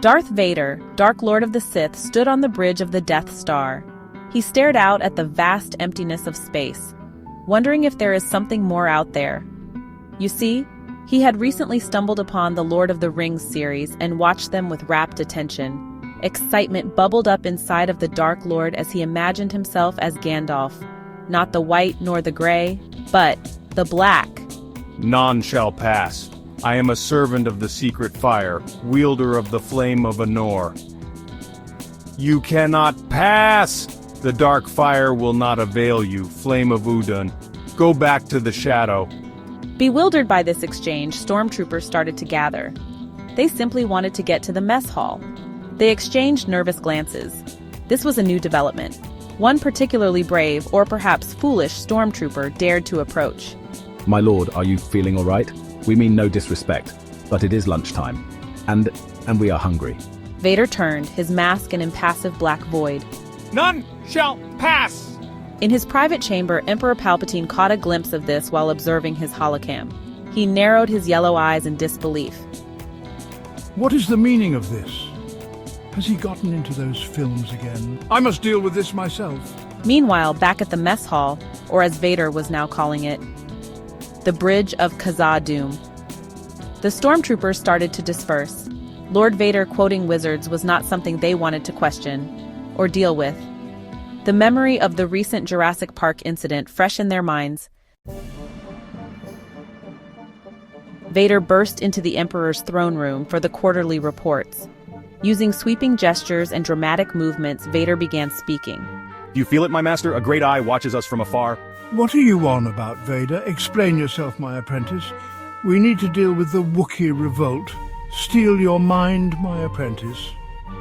Darth Vader, Dark Lord of the Sith, stood on the bridge of the Death Star. He stared out at the vast emptiness of space, wondering if there is something more out there. You see, he had recently stumbled upon the Lord of the Rings series and watched them with rapt attention. Excitement bubbled up inside of the Dark Lord as he imagined himself as Gandalf, not the white nor the gray, but the black. None shall pass. I am a servant of the secret fire, wielder of the flame of Anor. You cannot pass! The dark fire will not avail you, flame of Udun. Go back to the shadow. Bewildered by this exchange, stormtroopers started to gather. They simply wanted to get to the mess hall. They exchanged nervous glances. This was a new development. One particularly brave, or perhaps foolish, stormtrooper dared to approach. My lord, are you feeling all right? We mean no disrespect, but it is lunchtime, and we are hungry. Vader turned, his mask an impassive black void. None shall pass! In his private chamber, Emperor Palpatine caught a glimpse of this while observing his holocam. He narrowed his yellow eyes in disbelief. What is the meaning of this? Has he gotten into those films again? I must deal with this myself. Meanwhile, back at the mess hall, or as Vader was now calling it, the bridge of Khazad-dûm. The stormtroopers started to disperse. Lord Vader quoting wizards was not something they wanted to question or deal with. The memory of the recent Jurassic Park incident fresh in their minds. Vader burst into the Emperor's throne room for the quarterly reports. Using sweeping gestures and dramatic movements, Vader began speaking. Do you feel it, my master? A great eye watches us from afar. What are you on about, Vader? Explain yourself, my apprentice. We need to deal with the Wookiee revolt. Steal your mind, my apprentice.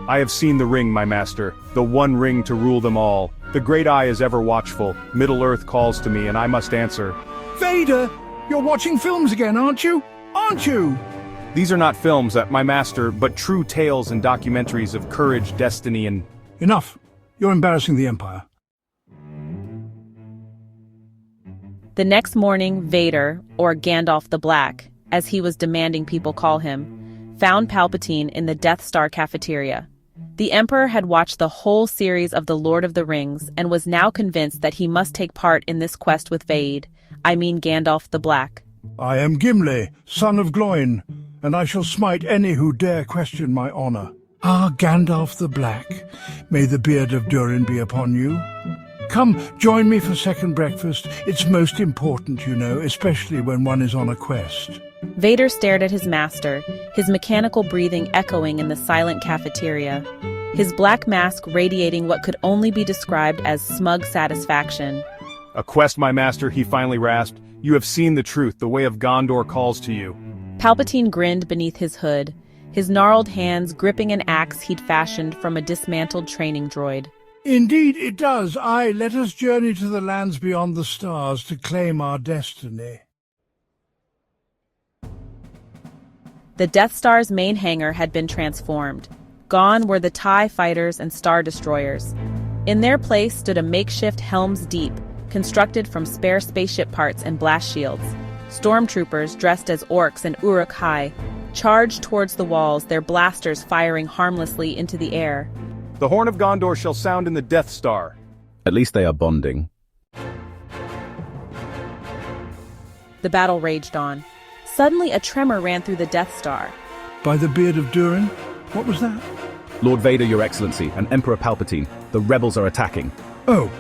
I have seen the ring, my master, the one ring to rule them all. The great eye is ever watchful. Middle-earth calls to me, and I must answer. Vader! You're watching films again, aren't you? Aren't you? These are not films, my master, but true tales and documentaries of courage, destiny, and... Enough. You're embarrassing the Empire. The next morning, Vader, or Gandalf the Black, as he was demanding people call him, found Palpatine in the Death Star cafeteria. The Emperor had watched the whole series of The Lord of the Rings and was now convinced that he must take part in this quest with Gandalf the Black. I am Gimli, son of Gloin, and I shall smite any who dare question my honor. Ah, Gandalf the Black, may the beard of Durin be upon you. Come, join me for second breakfast. It's most important, you know, especially when one is on a quest. Vader stared at his master, his mechanical breathing echoing in the silent cafeteria, his black mask radiating what could only be described as smug satisfaction. A quest, my master, he finally rasped. You have seen the truth, the way of Gondor calls to you. Palpatine grinned beneath his hood, his gnarled hands gripping an axe he'd fashioned from a dismantled training droid. Indeed it does. Aye, let us journey to the lands beyond the stars to claim our destiny. The Death Star's main hangar had been transformed. Gone were the TIE fighters and Star Destroyers. In their place stood a makeshift Helm's Deep, constructed from spare spaceship parts and blast shields. Stormtroopers, dressed as orcs and Uruk-hai, charged towards the walls, their blasters firing harmlessly into the air. The horn of Gondor shall sound in the Death Star. At least they are bonding. The battle raged on. Suddenly a tremor ran through the Death Star. By the beard of Durin? What was that? Lord Vader, your excellency, and Emperor Palpatine, the rebels are attacking. Oh,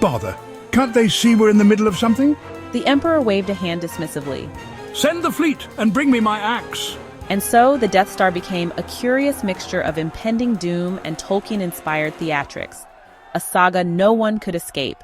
bother. Can't they see we're in the middle of something? The Emperor waved a hand dismissively. Send the fleet and bring me my axe. And so the Death Star became a curious mixture of impending doom and Tolkien-inspired theatrics, a saga no one could escape.